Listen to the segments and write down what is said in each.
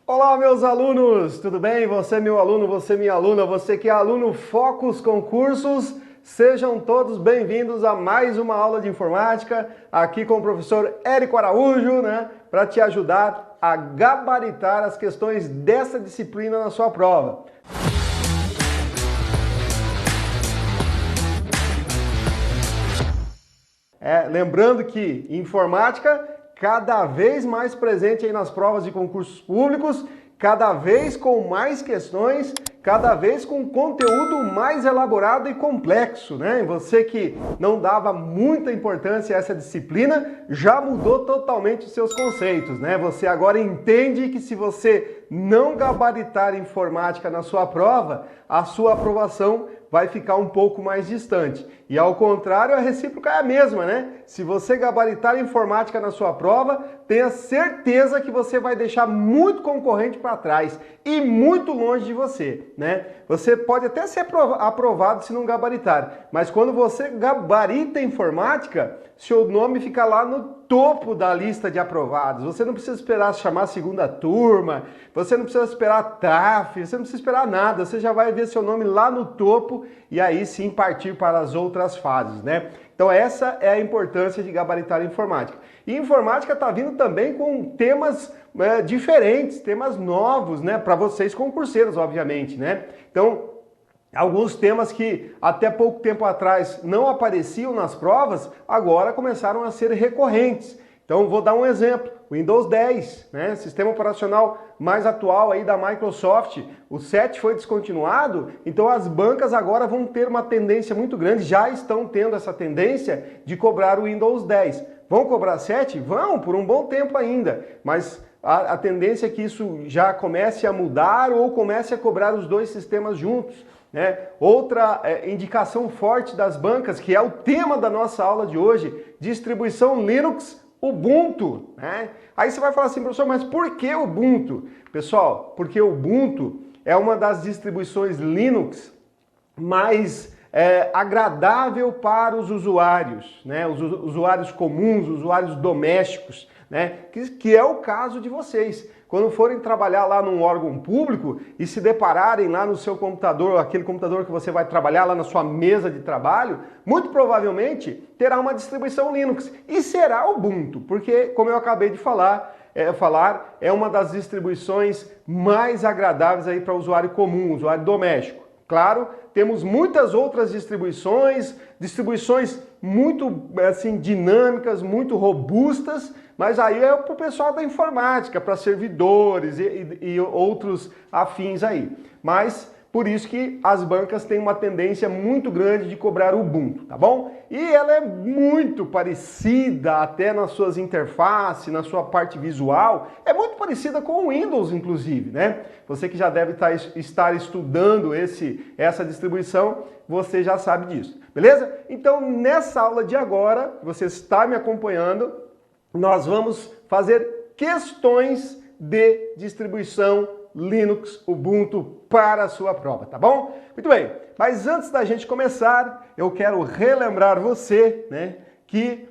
Olá, meus alunos, tudo bem? Você, meu aluno, você, minha aluna, você que é aluno Focus Concursos, sejam todos bem-vindos a mais uma aula de informática, aqui com o professor Érico Araújo, para te ajudar a gabaritar as questões dessa disciplina na sua prova. Lembrando que informática cada vez mais presente aí nas provas de concursos públicos, cada vez com mais questões, cada vez com conteúdo mais elaborado e complexo, né? Você que não dava muita importância a essa disciplina, já mudou totalmente os seus conceitos, né? Você agora entende que se você não gabaritar informática na sua prova, a sua aprovação vai ficar um pouco mais distante. E ao contrário, a recíproca é a mesma, né? Se você gabaritar informática na sua prova, tenha certeza que você vai deixar muito concorrente para trás e muito longe de você, né? Você pode até ser aprovado se não gabaritar, mas quando você gabarita informática, seu nome fica lá no topo da lista de aprovados. Você não precisa esperar chamar a segunda turma, você não precisa esperar TAF, você não precisa esperar nada, você já vai ver seu nome lá no topo e aí sim partir para as outras fases, né? Então essa é a importância de gabaritar informática. E informática está vindo também com temas diferentes, temas novos, né? Para vocês concurseiros, obviamente, né? Então, alguns temas que até pouco tempo atrás não apareciam nas provas, agora começaram a ser recorrentes. Então vou dar um exemplo, Windows 10, né? Sistema operacional mais atual aí da Microsoft, o 7 foi descontinuado, então as bancas agora vão ter uma tendência muito grande, já estão tendo essa tendência de cobrar o Windows 10. Vão cobrar 7? Vão, por um bom tempo ainda, mas a tendência é que isso já comece a mudar ou comece a cobrar os dois sistemas juntos. Outra indicação forte das bancas, que é o tema da nossa aula de hoje, distribuição Linux Ubuntu. Aí você vai falar assim, professor, mas por que Ubuntu? Pessoal, porque o Ubuntu é uma das distribuições Linux mais agradável para os usuários, os usuários comuns, usuários domésticos, que é o caso de vocês. Quando forem trabalhar lá num órgão público e se depararem lá no seu computador, aquele computador que você vai trabalhar lá na sua mesa de trabalho, muito provavelmente terá uma distribuição Linux e será Ubuntu, porque, como eu acabei de falar, é uma das distribuições mais agradáveis aí para o usuário comum, usuário doméstico. Claro, temos muitas outras distribuições muito assim, dinâmicas, muito robustas, mas aí é para o pessoal da informática, para servidores e outros afins aí. Mas por isso que as bancas têm uma tendência muito grande de cobrar o Ubuntu, tá bom? E ela é muito parecida até nas suas interfaces, na sua parte visual, é muito parecida com o Windows, inclusive, né? Você que já deve estar estudando essa distribuição, você já sabe disso, beleza? Então, nessa aula de agora, você está me acompanhando, nós vamos fazer questões de distribuição Linux Ubuntu para a sua prova, tá bom? Muito bem, mas antes da gente começar, eu quero relembrar você, que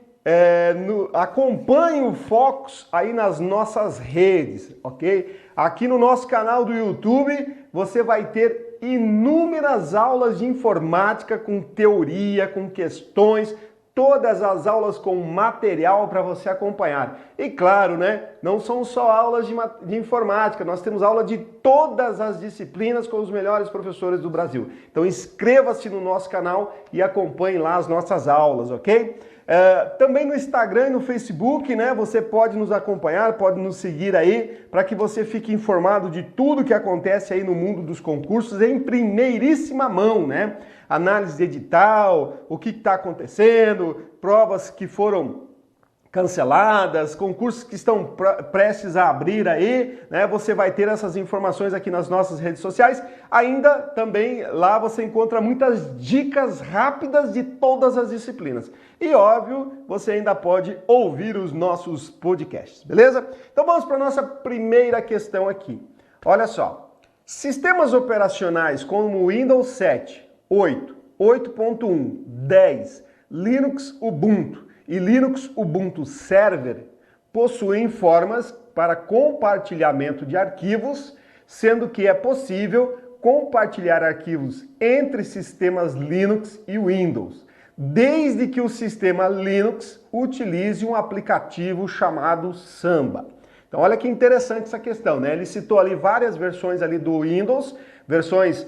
acompanhe o Focus aí nas nossas redes, ok? Aqui no nosso canal do YouTube, você vai ter inúmeras aulas de informática com teoria, com questões, todas as aulas com material para você acompanhar. E claro, não são só aulas de informática, nós temos aula de todas as disciplinas com os melhores professores do Brasil. Então inscreva-se no nosso canal e acompanhe lá as nossas aulas, ok? Também no Instagram e no Facebook, você pode nos acompanhar, pode nos seguir aí, para que você fique informado de tudo que acontece aí no mundo dos concursos em primeiríssima mão, Análise de edital, o que está acontecendo, provas que foram canceladas, concursos que estão prestes a abrir aí, Você vai ter essas informações aqui nas nossas redes sociais. Ainda também lá você encontra muitas dicas rápidas de todas as disciplinas. E óbvio, você ainda pode ouvir os nossos podcasts, beleza? Então vamos para a nossa primeira questão aqui. Olha só, sistemas operacionais como Windows 7, 8, 8.1, 10, Linux Ubuntu e Linux Ubuntu Server possuem formas para compartilhamento de arquivos, sendo que é possível compartilhar arquivos entre sistemas Linux e Windows, desde que o sistema Linux utilize um aplicativo chamado Samba. Então olha que interessante essa questão, né? Ele citou ali várias versões ali do Windows, versões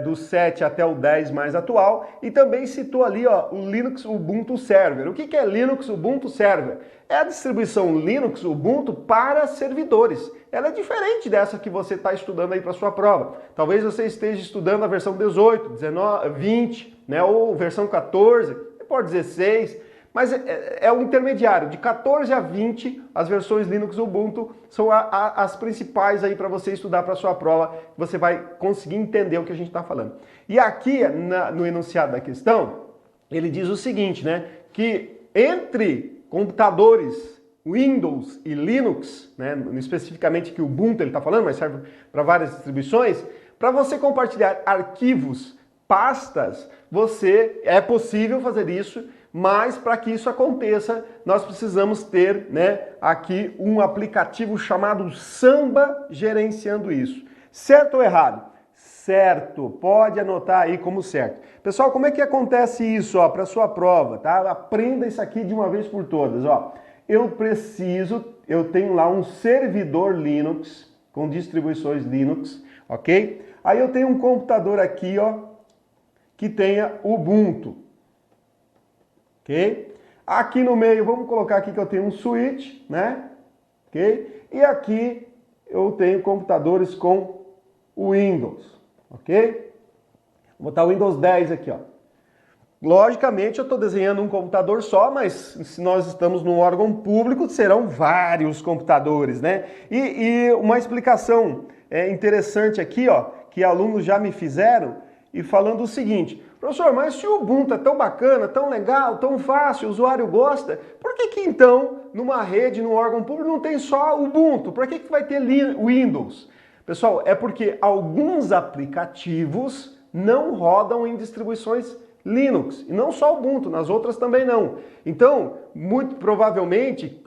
do 7 até o 10 mais atual, e também citou ali ó, o Linux Ubuntu Server. O que é Linux Ubuntu Server? É a distribuição Linux Ubuntu para servidores. Ela é diferente dessa que você está estudando aí para sua prova. Talvez você esteja estudando a versão 18, 19, 20, né, ou versão 14, pode 16, mas é um intermediário. De 14 a 20, as versões Linux Ubuntu são as principais aí para você estudar para a sua prova. Você vai conseguir entender o que a gente está falando. E aqui, no enunciado da questão, ele diz o seguinte, né? Que entre computadores Windows e Linux, né, especificamente que o Ubuntu ele está falando, mas serve para várias distribuições, para você compartilhar arquivos, pastas, é possível fazer isso, mas para que isso aconteça, nós precisamos ter, né, aqui um aplicativo chamado Samba gerenciando isso. Certo ou errado? Certo, pode anotar aí como certo. Pessoal, como é que acontece isso para a sua prova, tá? Aprenda isso aqui de uma vez por todas, ó. Eu tenho lá um servidor Linux, com distribuições Linux, ok? Aí eu tenho um computador aqui, ó, que tenha Ubuntu. Ok? Aqui no meio, vamos colocar aqui que eu tenho um switch, né? Ok? E aqui eu tenho computadores com o Windows, ok? Vou botar o Windows 10 aqui, ó. Logicamente eu estou desenhando um computador só, mas se nós estamos num órgão público, serão vários computadores, né? E uma explicação interessante aqui, ó, que alunos já me fizeram, e falando o seguinte: professor, mas se o Ubuntu é tão bacana, tão legal, tão fácil, o usuário gosta, por que então, numa rede, num órgão público, não tem só Ubuntu? Por que vai ter Windows? Pessoal, é porque alguns aplicativos não rodam em distribuições Linux, e não só Ubuntu, nas outras também não. Então, muito provavelmente,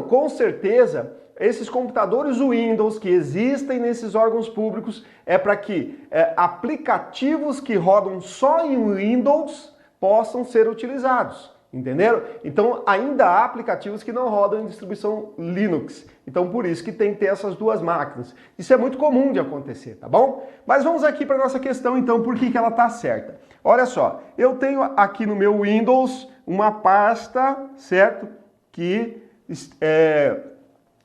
com certeza, esses computadores Windows que existem nesses órgãos públicos é para que aplicativos que rodam só em Windows possam ser utilizados, entenderam? Então ainda há aplicativos que não rodam em distribuição Linux, então por isso que tem que ter essas duas máquinas. Isso é muito comum de acontecer, tá bom? Mas vamos aqui para a nossa questão então, por que ela está certa? Olha só, eu tenho aqui no meu Windows uma pasta, certo? Que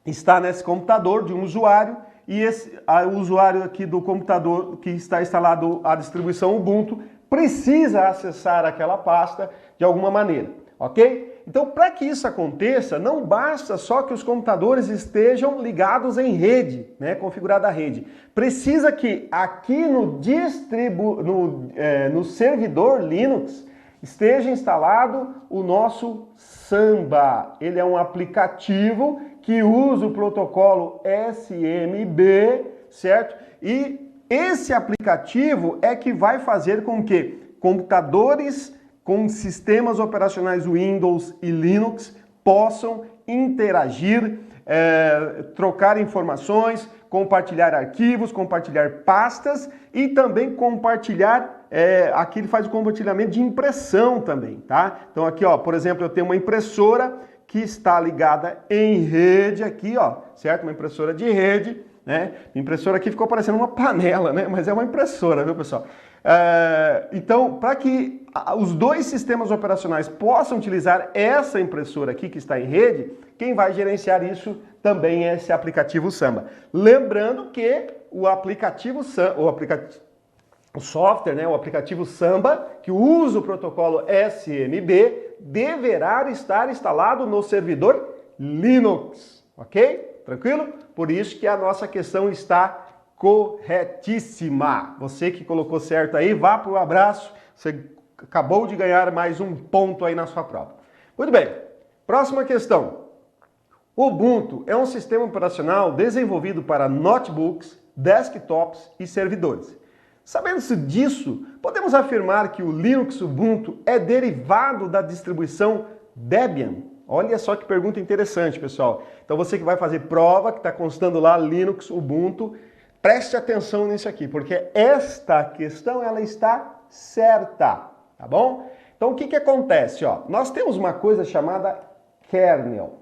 está nesse computador de um usuário, e o usuário aqui do computador que está instalado a distribuição Ubuntu precisa acessar aquela pasta de alguma maneira, ok? Então, para que isso aconteça, não basta só que os computadores estejam ligados em rede, né, configurada a rede. Precisa que aqui no servidor Linux esteja instalado o nosso Samba. Ele é um aplicativo que usa o protocolo SMB, certo? E esse aplicativo é que vai fazer com que computadores com sistemas operacionais Windows e Linux possam interagir, trocar informações, compartilhar arquivos, compartilhar pastas e também compartilhar, aqui ele faz o compartilhamento de impressão também, tá? Então aqui, ó, por exemplo, eu tenho uma impressora que está ligada em rede aqui, ó, certo? Uma impressora de rede, né? Minha impressora aqui ficou parecendo uma panela, né? Mas é uma impressora, viu, pessoal? Então, para que os dois sistemas operacionais possam utilizar essa impressora aqui que está em rede, quem vai gerenciar isso também é esse aplicativo Samba. Lembrando que o software, né, o aplicativo Samba, que usa o protocolo SMB, deverá estar instalado no servidor Linux, ok? Tranquilo? Por isso que a nossa questão está corretíssima. Você que colocou certo aí, vá para o abraço, você acabou de ganhar mais um ponto aí na sua prova. Muito bem, próxima questão. Ubuntu é um sistema operacional desenvolvido para notebooks, desktops e servidores. Sabendo-se disso, podemos afirmar que o Linux Ubuntu é derivado da distribuição Debian. Olha só que pergunta interessante, pessoal. Então você que vai fazer prova, que está constando lá Linux, Ubuntu, preste atenção nisso aqui, porque esta questão ela está certa, tá bom? Então o que que acontece? Ó, nós temos uma coisa chamada kernel,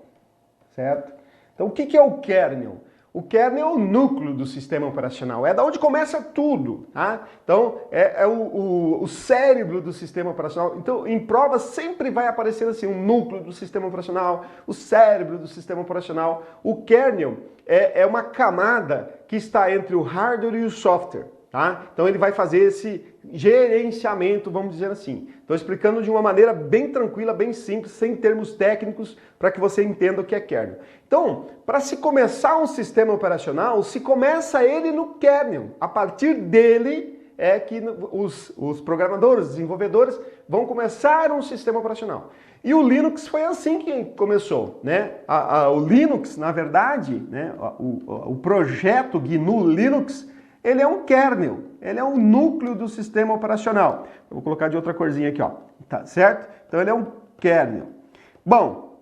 certo? Então o que que é o kernel? O kernel é o núcleo do sistema operacional, é da onde começa tudo, tá? Então é o cérebro do sistema operacional. Então em prova sempre vai aparecer assim, um núcleo do sistema operacional, o cérebro do sistema operacional. O kernel é uma camada que está entre o hardware e o software, tá? Então ele vai fazer esse gerenciamento, vamos dizer assim. Estou explicando de uma maneira bem tranquila, bem simples, sem termos técnicos, para que você entenda o que é kernel. Então, para se começar um sistema operacional, se começa ele no kernel. A partir dele é que os programadores, os desenvolvedores vão começar um sistema operacional. E o Linux foi assim que começou, né? O Linux, na verdade, né? O projeto GNU Linux, ele é um kernel, ele é um núcleo do sistema operacional. Eu vou colocar de outra corzinha aqui, ó. Tá certo? Então ele é um kernel. Bom,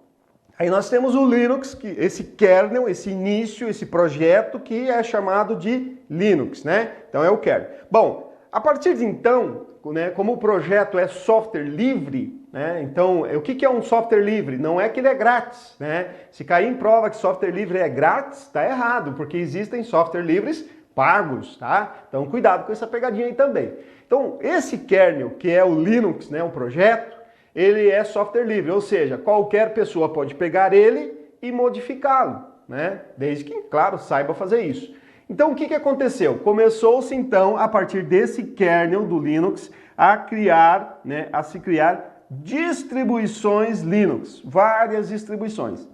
aí nós temos o Linux, esse kernel, esse início, esse projeto que é chamado de Linux, né? Então é o kernel. Bom, a partir de então, né, como o projeto é software livre, né? Então, o que é um software livre? Não é que ele é grátis, né? Se cair em prova que software livre é grátis, tá errado, porque existem software livres pagos, tá? Então cuidado com essa pegadinha aí também. Então esse kernel, que é o Linux, né, um projeto, ele é software livre, ou seja, qualquer pessoa pode pegar ele e modificá-lo, né? Desde que, claro, saiba fazer isso. Então o que aconteceu? Começou-se então, a partir desse kernel do Linux, a se criar distribuições Linux, várias distribuições.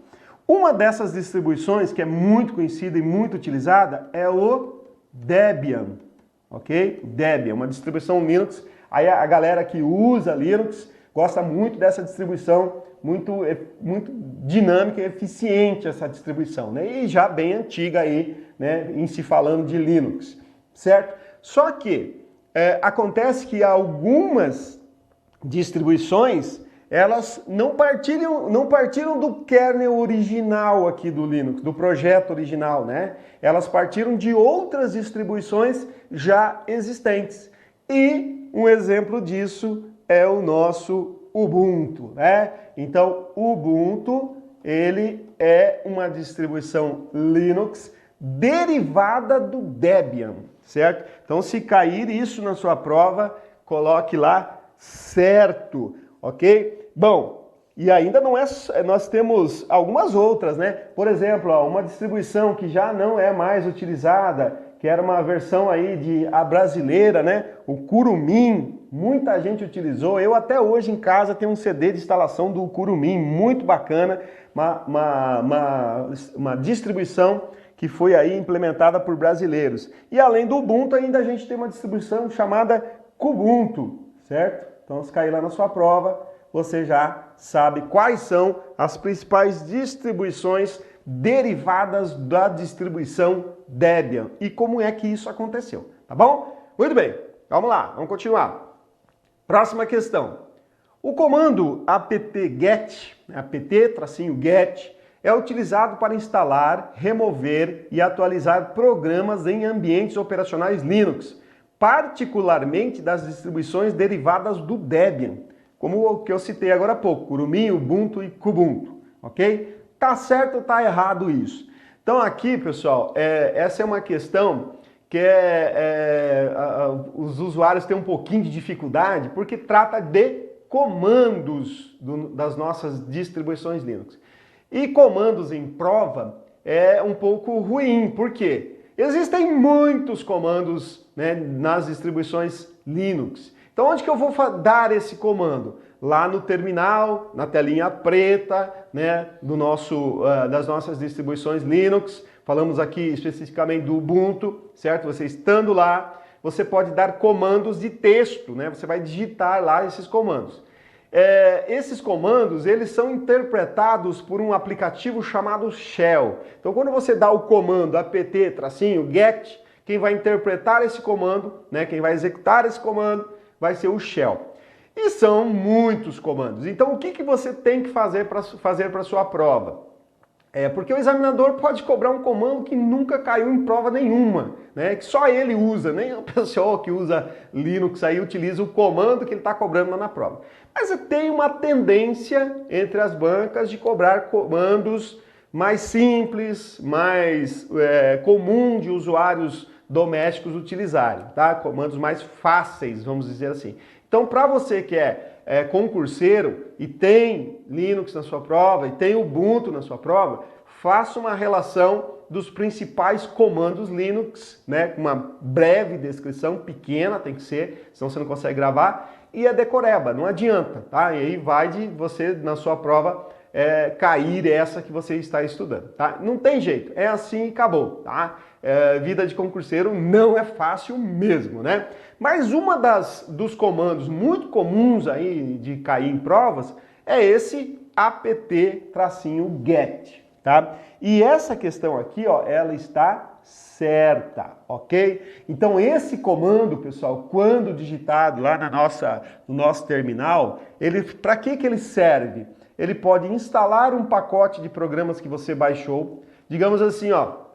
Uma dessas distribuições, que é muito conhecida e muito utilizada, é o Debian, ok? Debian, uma distribuição Linux. Aí a galera que usa Linux gosta muito dessa distribuição, muito dinâmica e eficiente essa distribuição, né? E já bem antiga aí, né, em se falando de Linux, certo? Só que acontece que algumas distribuições elas não partiram do kernel original aqui do Linux, do projeto original, né? Elas partiram de outras distribuições já existentes. E um exemplo disso é o nosso Ubuntu, né? Então, o Ubuntu, ele é uma distribuição Linux derivada do Debian, certo? Então, se cair isso na sua prova, coloque lá certo. Ok? Bom, e ainda não é, nós temos algumas outras, né? Por exemplo, ó, uma distribuição que já não é mais utilizada, que era uma versão aí a brasileira, né? O Kurumin, muita gente utilizou. Eu até hoje em casa tenho um CD de instalação do Kurumin, muito bacana, uma distribuição que foi aí implementada por brasileiros. E além do Ubuntu, ainda a gente tem uma distribuição chamada Kubuntu, certo? Então, se cair lá na sua prova, você já sabe quais são as principais distribuições derivadas da distribuição Debian e como é que isso aconteceu, tá bom? Muito bem, vamos lá, vamos continuar. Próxima questão. O comando apt-get, apt-get, é utilizado para instalar, remover e atualizar programas em ambientes operacionais Linux, particularmente das distribuições derivadas do Debian, como o que eu citei agora há pouco, Kurumin, Ubuntu e Kubuntu, ok? Tá certo ou tá errado isso? Então aqui, pessoal, essa é uma questão que os usuários têm um pouquinho de dificuldade, porque trata de comandos das nossas distribuições Linux. E comandos em prova é um pouco ruim, por quê? Existem muitos comandos, né, nas distribuições Linux. Então onde que eu vou dar esse comando? Lá no terminal, na telinha preta, né, das nossas distribuições Linux. Falamos aqui especificamente do Ubuntu, certo? Você estando lá, você pode dar comandos de texto, né? Você vai digitar lá esses comandos. Esses comandos, eles são interpretados por um aplicativo chamado Shell. Então, quando você dá o comando apt-get, quem vai interpretar esse comando, né, quem vai executar esse comando, vai ser o Shell. E são muitos comandos. Então, o que você tem que fazer para a sua prova? Porque o examinador pode cobrar um comando que nunca caiu em prova nenhuma, né? Que só ele usa, nem a pessoa que usa Linux aí utiliza o comando que ele está cobrando lá na prova. Mas tem uma tendência entre as bancas de cobrar comandos mais simples, mais comum de usuários domésticos utilizarem, tá? Comandos mais fáceis, vamos dizer assim. Então, para você que é concurseiro e tem Linux na sua prova e tem Ubuntu na sua prova, faça uma relação dos principais comandos Linux, né, com uma breve descrição, pequena tem que ser, senão você não consegue gravar, e a decoreba, não adianta, tá? E aí vai de você, na sua prova, cair essa que você está estudando, tá? Não tem jeito, é assim e acabou, tá? Vida de concurseiro não é fácil mesmo, né? Mas uma dos comandos muito comuns aí de cair em provas é esse apt-get, tá? E essa questão aqui, ó, ela está certa, ok? Então esse comando, pessoal, quando digitado lá no nosso terminal, para que ele serve? Ele pode instalar um pacote de programas que você baixou, digamos assim, ó,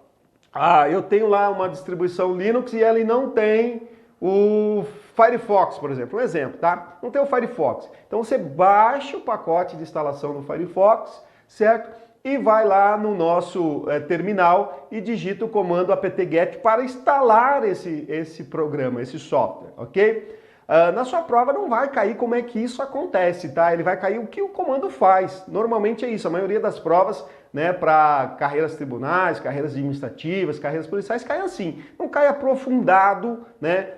eu tenho lá uma distribuição Linux e ela não tem o Firefox, por exemplo, um exemplo, tá? Não tem o Firefox. Então você baixa o pacote de instalação do Firefox, certo? E vai lá no nosso terminal e digita o comando apt-get para instalar esse programa, esse software, ok? Na sua prova não vai cair como é que isso acontece, tá? Ele vai cair o que o comando faz. Normalmente é isso, a maioria das provas, né, para carreiras tribunais, carreiras administrativas, carreiras policiais, cai assim. Não cai aprofundado, né,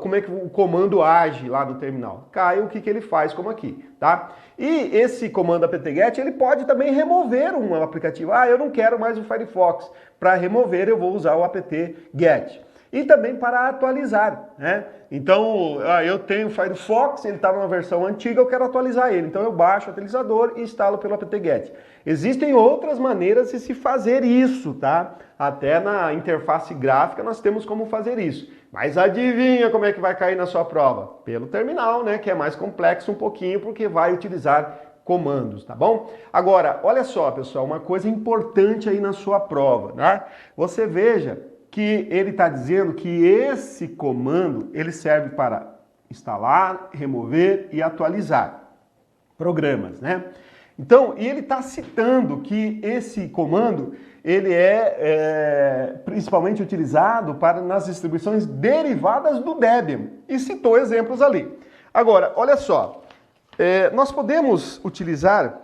como é que o comando age lá no terminal. Cai o que ele faz, como aqui, tá? E esse comando apt-get, ele pode também remover um aplicativo. Eu não quero mais o Firefox. Para remover, eu vou usar o apt-get. E também para atualizar, né? Então, eu tenho o Firefox, ele está numa versão antiga, eu quero atualizar ele. Então eu baixo o atualizador e instalo pelo apt-get. Existem outras maneiras de se fazer isso, tá? Até na interface gráfica nós temos como fazer isso. Mas adivinha como é que vai cair na sua prova? Pelo terminal, né? Que é mais complexo um pouquinho, porque vai utilizar comandos, tá bom? Agora, olha só, pessoal, uma coisa importante aí na sua prova, né? Você veja que ele está dizendo que esse comando ele serve para instalar, remover e atualizar programas, né? Então, e ele está citando que esse comando ele é principalmente utilizado nas distribuições derivadas do Debian e citou exemplos ali. Agora, olha só, nós podemos utilizar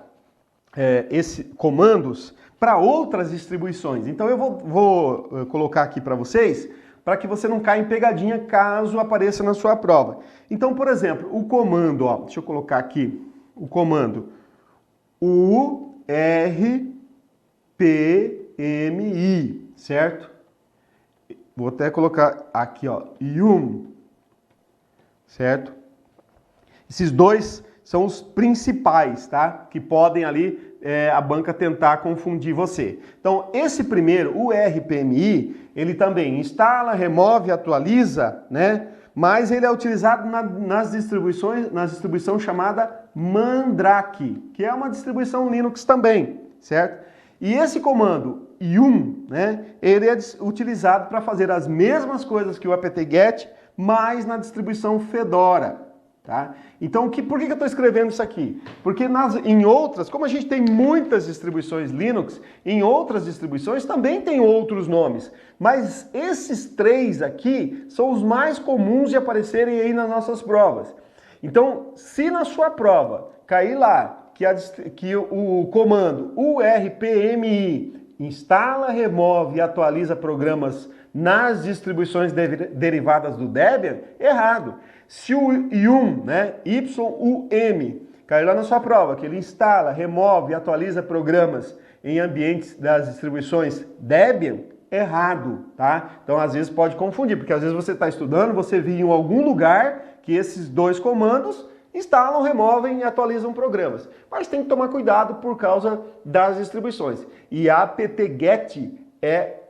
esses comandos para outras distribuições. Então eu vou colocar aqui para vocês, para que você não caia em pegadinha caso apareça na sua prova. Então, por exemplo, o comando, ó, deixa eu colocar aqui, o comando URPMI, certo? Vou até colocar aqui, ó, yum, certo? Esses dois são os principais, tá? Que podem ali a banca tentar confundir você. Então, esse primeiro, o RPMI, ele também instala, remove, atualiza, né? Mas ele é utilizado na distribuição chamada Mandrake, que é uma distribuição Linux também, certo? E esse comando yum, né? Ele é utilizado para fazer as mesmas coisas que o apt-get, mas na distribuição Fedora. Tá? Então, por que eu estou escrevendo isso aqui? Porque em outras, como a gente tem muitas distribuições Linux, em outras distribuições também tem outros nomes. Mas esses três aqui são os mais comuns de aparecerem aí nas nossas provas. Então, se na sua prova cair lá que o comando URPMI instala, remove e atualiza programas nas distribuições derivadas do Debian, errado. Se o yum, né, YUM, cair lá na sua prova, que ele instala, remove e atualiza programas em ambientes das distribuições Debian, errado, tá? Então, às vezes pode confundir, porque às vezes você está estudando, você viu em algum lugar que esses dois comandos instalam, removem e atualizam programas. Mas tem que tomar cuidado por causa das distribuições. E a apt-get é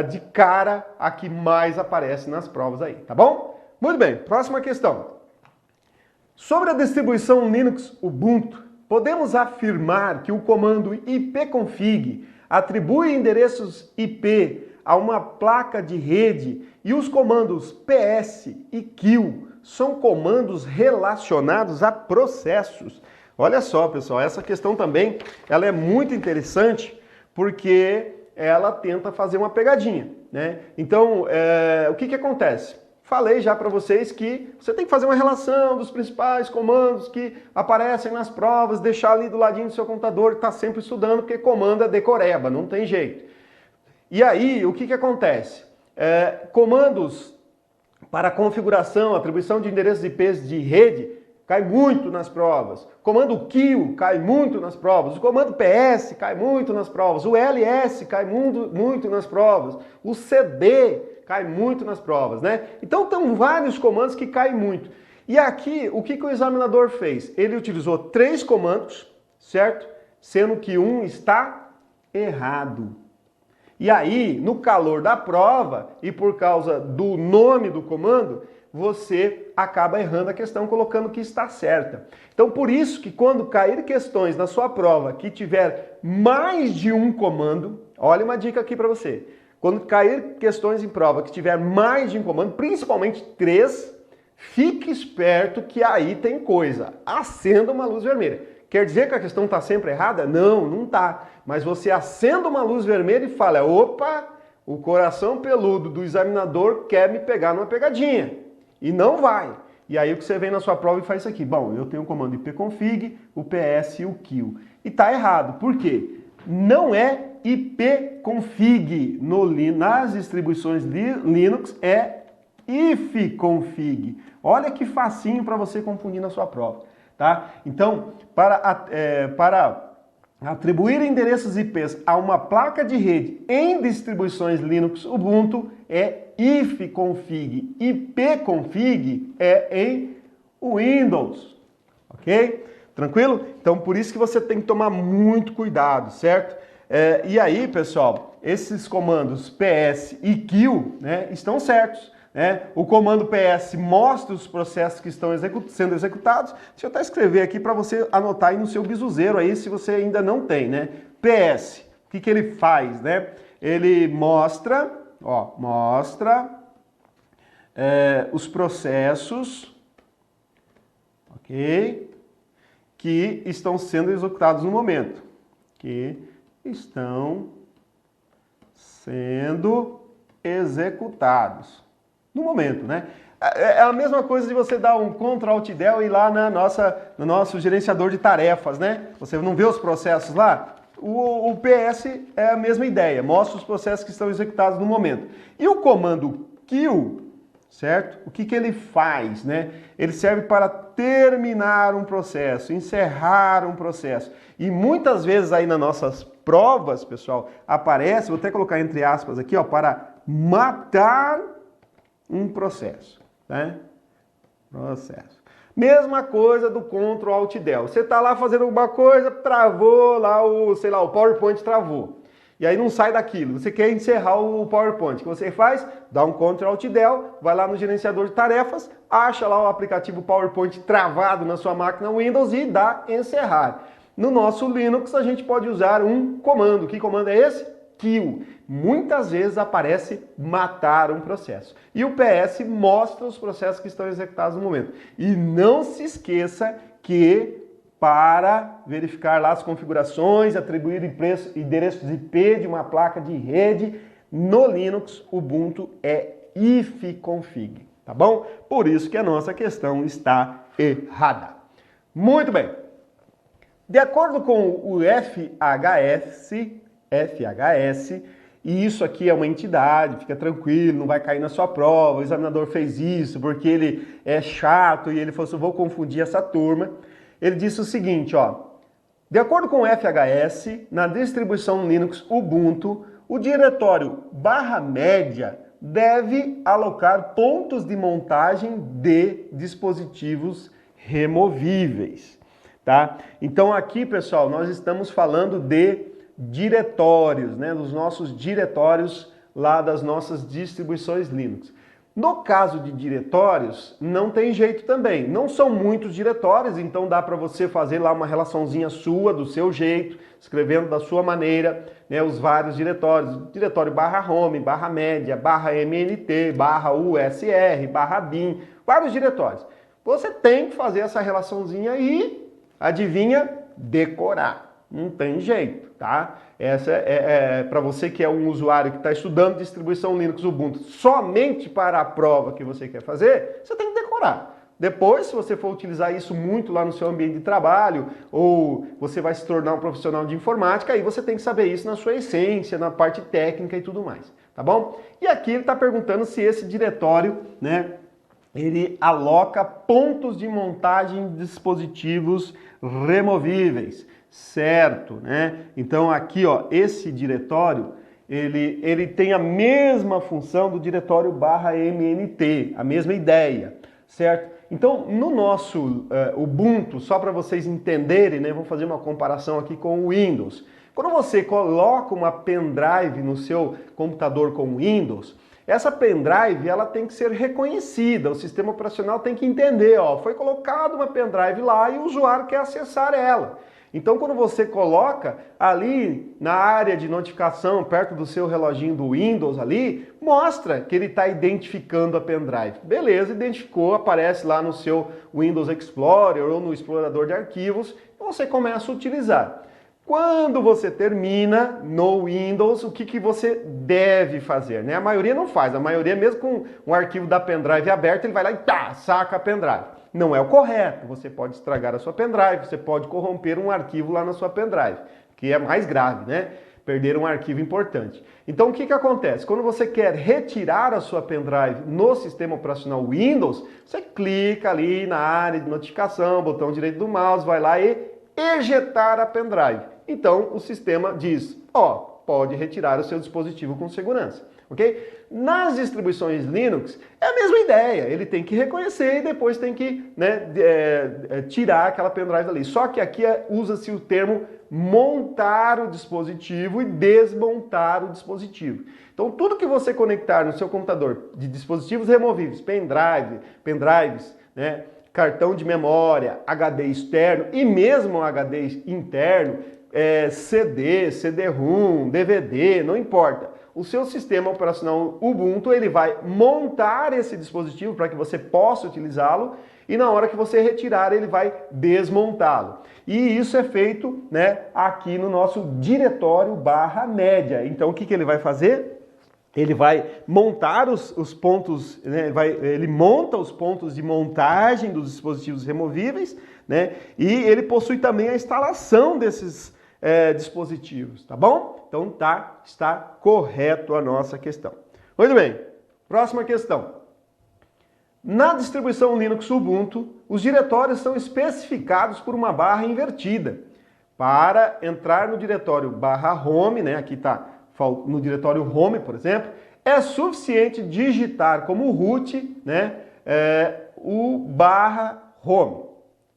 de cara a que mais aparece nas provas aí, tá bom? Muito bem, próxima questão. Sobre a distribuição Linux Ubuntu, podemos afirmar que o comando ipconfig atribui endereços IP a uma placa de rede e os comandos ps e kill são comandos relacionados a processos. Olha só, pessoal, essa questão também ela é muito interessante porque ela tenta fazer uma pegadinha, né? Então, o que acontece? Falei já para vocês que você tem que fazer uma relação dos principais comandos que aparecem nas provas, deixar ali do ladinho do seu computador e estar sempre estudando, porque comando é decoreba, não tem jeito. E aí, o que acontece? Comandos para configuração, atribuição de endereços IPs de rede, cai muito nas provas. Comando kill cai muito nas provas. O comando ps cai muito nas provas. O ls cai muito nas provas. O cd cai muito nas provas, né? Então, tem vários comandos que caem muito. E aqui, o que o examinador fez? Ele utilizou 3 comandos, certo? Sendo que um está errado. E aí, no calor da prova, e por causa do nome do comando, você acaba errando a questão colocando que está certa. Então, por isso que quando cair questões na sua prova que tiver mais de um comando, olha uma dica aqui para você. Quando cair questões em prova que tiver mais de um comando, principalmente 3, fique esperto que aí tem coisa. Acenda uma luz vermelha. Quer dizer que a questão está sempre errada? Não, não está. Mas você acenda uma luz vermelha e fala, opa, o coração peludo do examinador quer me pegar numa pegadinha. E não vai. E aí o que você vem na sua prova e faz isso aqui. Bom, eu tenho o comando ipconfig, o ps e o kill. E está errado. Por quê? Não é ipconfig nas distribuições Linux, é ifconfig. Olha que facinho para você confundir na sua prova. Tá? Então, para atribuir endereços IPs a uma placa de rede em distribuições Linux Ubuntu é ifconfig. Ipconfig é em Windows. Ok? Tranquilo? Então, por isso que você tem que tomar muito cuidado, certo? E aí, pessoal, esses comandos ps e kill, né, estão certos. O comando ps mostra os processos que estão sendo executados. Deixa eu até escrever aqui para você anotar aí no seu bizuzeiro aí, se você ainda não tem, né? ps, o que ele faz, né? Ele mostra, os processos, ok? Que estão sendo executados no momento. Que estão sendo executados. No momento, né? É a mesma coisa de você dar um Ctrl Alt Del e ir lá no nosso gerenciador de tarefas, né? Você não vê os processos lá? O PS é a mesma ideia, mostra os processos que estão executados no momento. E o comando kill, certo? O que ele faz, né? Ele serve para terminar um processo, encerrar um processo. E muitas vezes aí nas nossas provas, pessoal, aparece, vou até colocar entre aspas aqui, ó, para matar um processo, né? Processo. Mesma coisa do Ctrl Alt Del. Você está lá fazendo alguma coisa, travou lá o PowerPoint travou. E aí não sai daquilo. Você quer encerrar o PowerPoint. O que você faz? Dá um Ctrl Alt Del, vai lá no gerenciador de tarefas, acha lá o aplicativo PowerPoint travado na sua máquina Windows e dá encerrar. No nosso Linux a gente pode usar um comando. Que comando é esse? Kill. Muitas vezes aparece matar um processo. E o PS mostra os processos que estão executados no momento. E não se esqueça que para verificar lá as configurações, atribuir endereços IP de uma placa de rede no Linux Ubuntu é ifconfig, tá bom? Por isso que a nossa questão está errada. Muito bem. De acordo com o FHS, e isso aqui é uma entidade, fica tranquilo, não vai cair na sua prova, o examinador fez isso porque ele é chato e ele falou assim, vou confundir essa turma. Ele disse o seguinte, ó, de acordo com o FHS, na distribuição Linux Ubuntu, o diretório /média deve alocar pontos de montagem de dispositivos removíveis, tá? Então aqui, pessoal, nós estamos falando de diretórios, né, dos nossos diretórios lá das nossas distribuições Linux. No caso de diretórios, não tem jeito também. Não são muitos diretórios, então dá para você fazer lá uma relaçãozinha sua, do seu jeito, escrevendo da sua maneira, né, os vários diretórios. Diretório barra home, barra média, barra MNT, barra USR, barra BIM, vários diretórios. Você tem que fazer essa relaçãozinha e, adivinha, decorar. Não tem jeito, tá? Essa é para você que é um usuário que está estudando distribuição Linux Ubuntu somente para a prova que você quer fazer, você tem que decorar. Depois, se você for utilizar isso muito lá no seu ambiente de trabalho, ou você vai se tornar um profissional de informática, aí você tem que saber isso na sua essência, na parte técnica e tudo mais, tá bom? E aqui ele está perguntando se esse diretório, né, ele aloca pontos de montagem de dispositivos removíveis. Certo, né? Então aqui, ó, esse diretório, ele tem a mesma função do diretório barra MNT, a mesma ideia, certo? Então, no nosso Ubuntu, só para vocês entenderem, né, vou fazer uma comparação aqui com o Windows. Quando você coloca uma pendrive no seu computador com o Windows, essa pendrive ela tem que ser reconhecida, o sistema operacional tem que entender, ó, foi colocada uma pendrive lá e o usuário quer acessar ela. Então, quando você coloca ali na área de notificação, perto do seu reloginho do Windows ali, mostra que ele está identificando a pendrive. Beleza, identificou, aparece lá no seu Windows Explorer ou no explorador de arquivos, e você começa a utilizar. Quando você termina no Windows, o que você deve fazer? Né? A maioria não faz, a maioria mesmo com um arquivo da pendrive aberto, ele vai lá e tá, saca a pendrive. Não é o correto, você pode estragar a sua pendrive, você pode corromper um arquivo lá na sua pendrive, que é mais grave, né? Perder um arquivo importante. Então o que acontece? Quando você quer retirar a sua pendrive no sistema operacional Windows, você clica ali na área de notificação, botão direito do mouse, vai lá e ejetar a pendrive. Então o sistema diz, ó, pode retirar o seu dispositivo com segurança, ok? Nas distribuições Linux é a mesma ideia, ele tem que reconhecer e depois tem que, né, tirar aquela pendrive dali. Só que aqui usa-se o termo montar o dispositivo e desmontar o dispositivo. Então tudo que você conectar no seu computador de dispositivos removíveis, pendrives, né, cartão de memória, HD externo e mesmo HD interno, CD, CD-ROM, DVD, não importa. O seu sistema operacional Ubuntu, ele vai montar esse dispositivo para que você possa utilizá-lo e na hora que você retirar, ele vai desmontá-lo. E isso é feito, né, aqui no nosso diretório barra média. Então o que ele vai fazer? Ele vai montar os pontos, né, ele monta os pontos de montagem dos dispositivos removíveis, né, e ele possui também a instalação desses dispositivos, tá bom? Então está correto a nossa questão. Muito bem, próxima questão. Na distribuição Linux Ubuntu, os diretórios são especificados por uma barra invertida. Para entrar no diretório barra home, né, aqui está no diretório home, por exemplo, é suficiente digitar como root, né, o barra home.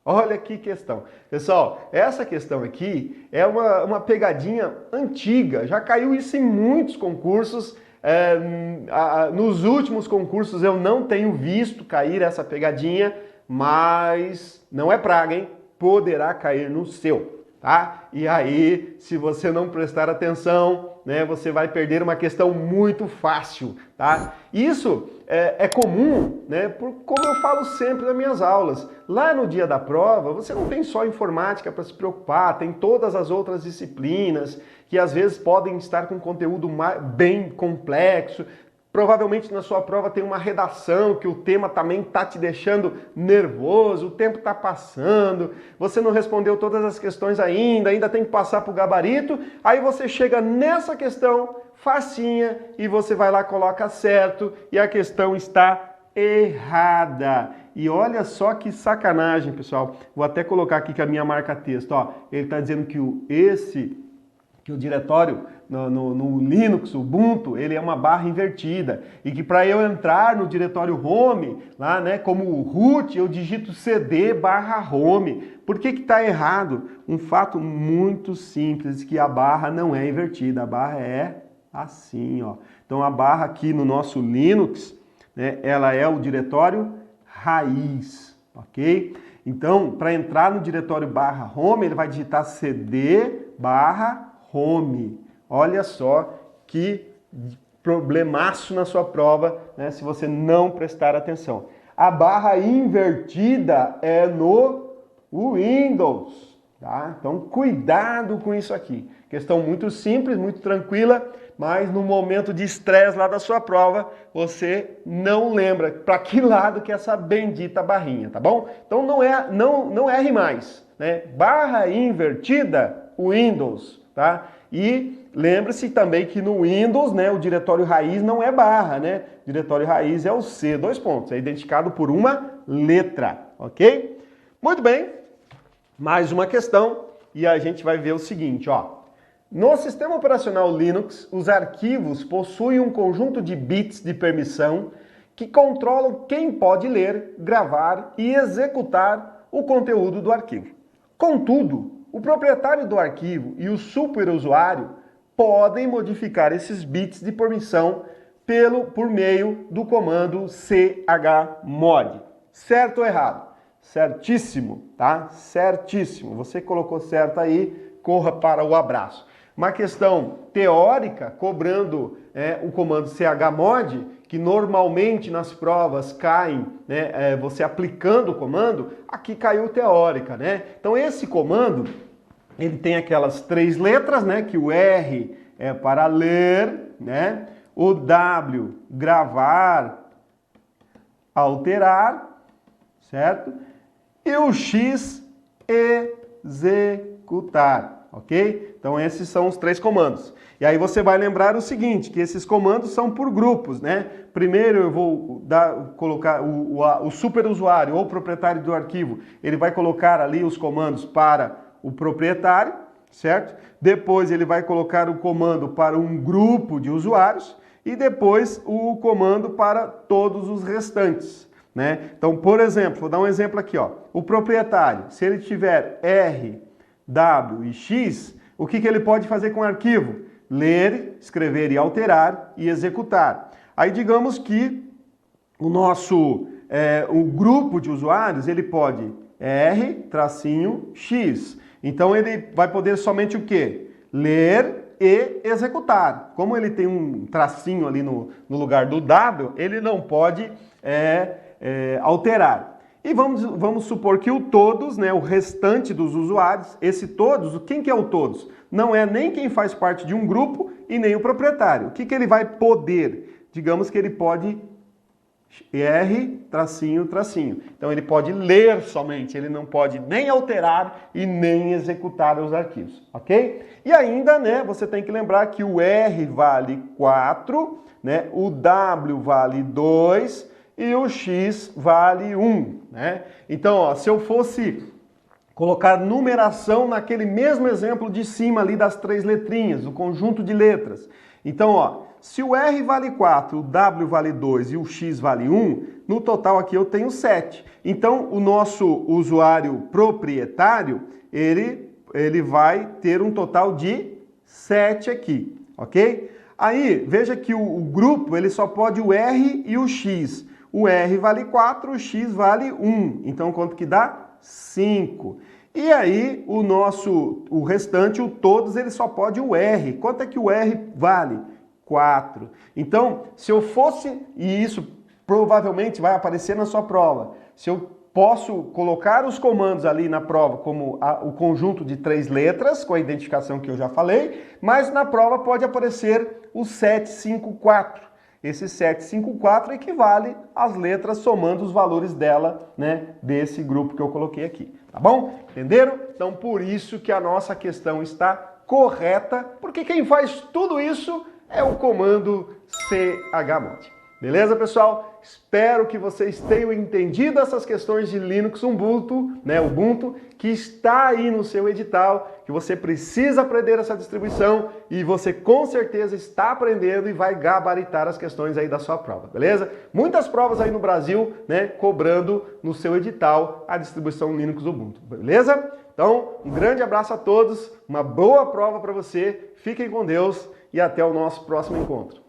Olha que questão. Pessoal, essa questão aqui é uma pegadinha antiga, já caiu isso em muitos concursos. Nos últimos concursos eu não tenho visto cair essa pegadinha, mas não é praga, hein? Poderá cair no seu, tá? E aí, se você não prestar atenção, né, você vai perder uma questão muito fácil, tá? Isso é comum, né, como eu falo sempre nas minhas aulas. Lá no dia da prova, você não tem só informática para se preocupar, tem todas as outras disciplinas que às vezes podem estar com conteúdo bem complexo. Provavelmente na sua prova tem uma redação que o tema também está te deixando nervoso, o tempo está passando, você não respondeu todas as questões ainda tem que passar para o gabarito, aí você chega nessa questão facinha e você vai lá, coloca certo e a questão está errada. E olha só que sacanagem, pessoal. Vou até colocar aqui com a minha marca-texto. Ele está dizendo que o diretório no Linux, Ubuntu, ele é uma barra invertida. E que para eu entrar no diretório home, lá, né, como root, eu digito cd barra home. Por que está errado? Um fato muito simples, que a barra não é invertida. A barra é assim, ó. Então a barra aqui no nosso Linux, né, ela é o diretório raiz, ok? Então, para entrar no diretório /home, ele vai digitar cd/home. Olha só que problemaço na sua prova, né, se você não prestar atenção. A barra invertida é no Windows, tá? Então, cuidado com isso aqui. Questão muito simples, muito tranquila, mas no momento de estresse lá da sua prova, você não lembra para que lado que é essa bendita barrinha, tá bom? Então não erre mais, né? Barra invertida, Windows, tá? E lembre-se também que no Windows, né, o diretório raiz não é barra, né? O diretório raiz é o C, é identificado por uma letra, ok? Muito bem, mais uma questão e a gente vai ver o seguinte, ó. No sistema operacional Linux, os arquivos possuem um conjunto de bits de permissão que controlam quem pode ler, gravar e executar o conteúdo do arquivo. Contudo, o proprietário do arquivo e o superusuário podem modificar esses bits de permissão por meio do comando chmod. Certo ou errado? Certíssimo, tá? Certíssimo. Você colocou certo aí, corra para o abraço. Uma questão teórica, cobrando o comando chmod, que normalmente nas provas caem, né, você aplicando o comando, aqui caiu teórica, né? Então esse comando, ele tem aquelas 3 letras, né, que o R é para ler, né? O W, gravar, alterar, certo? E o X, executar. Ok? Então esses são os 3 comandos. E aí você vai lembrar o seguinte, que esses comandos são por grupos, né? Primeiro eu vou colocar o superusuário ou proprietário do arquivo, ele vai colocar ali os comandos para o proprietário, certo? Depois ele vai colocar o comando para um grupo de usuários e depois o comando para todos os restantes, né? Então, por exemplo, vou dar um exemplo aqui, ó. O proprietário, se ele tiver R, W e X, o que ele pode fazer com o arquivo? Ler, escrever e alterar e executar. Aí digamos que o nosso o grupo de usuários, ele pode R-X. Então ele vai poder somente o quê? Ler e executar. Como ele tem um tracinho ali no lugar do W, ele não pode alterar. E vamos supor que o todos, né, o restante dos usuários, esse todos, quem que é o todos? Não é nem quem faz parte de um grupo e nem o proprietário. O que ele vai poder? Digamos que ele pode R, tracinho, tracinho. Então ele pode ler somente, ele não pode nem alterar e nem executar os arquivos, ok? E ainda, né, você tem que lembrar que o R vale 4, né, o W vale 2, e o X vale 1, né? Então, ó, se eu fosse colocar numeração naquele mesmo exemplo de cima ali das 3 letrinhas, o conjunto de letras. Então, ó, se o R vale 4, o W vale 2 e o X vale 1, no total aqui eu tenho 7. Então, o nosso usuário proprietário, ele vai ter um total de 7 aqui, ok? Aí, veja que o grupo, ele só pode o R e o X. O R vale 4, o X vale 1. Então, quanto que dá? 5. E aí, o restante, o todos, ele só pode o R. Quanto é que o R vale? 4. Então, se eu fosse, e isso provavelmente vai aparecer na sua prova, se eu posso colocar os comandos ali na prova como o conjunto de 3 letras, com a identificação que eu já falei, mas na prova pode aparecer o 754. Esse 754 equivale às letras somando os valores dela, né, desse grupo que eu coloquei aqui, tá bom? Entenderam? Então, por isso que a nossa questão está correta, porque quem faz tudo isso é o comando chmod. Beleza, pessoal? Espero que vocês tenham entendido essas questões de Linux Ubuntu, né, Ubuntu, que está aí no seu edital, que você precisa aprender essa distribuição e você com certeza está aprendendo e vai gabaritar as questões aí da sua prova, beleza? Muitas provas aí no Brasil, né, cobrando no seu edital a distribuição Linux Ubuntu, beleza? Então, um grande abraço a todos, uma boa prova para você, fiquem com Deus e até o nosso próximo encontro.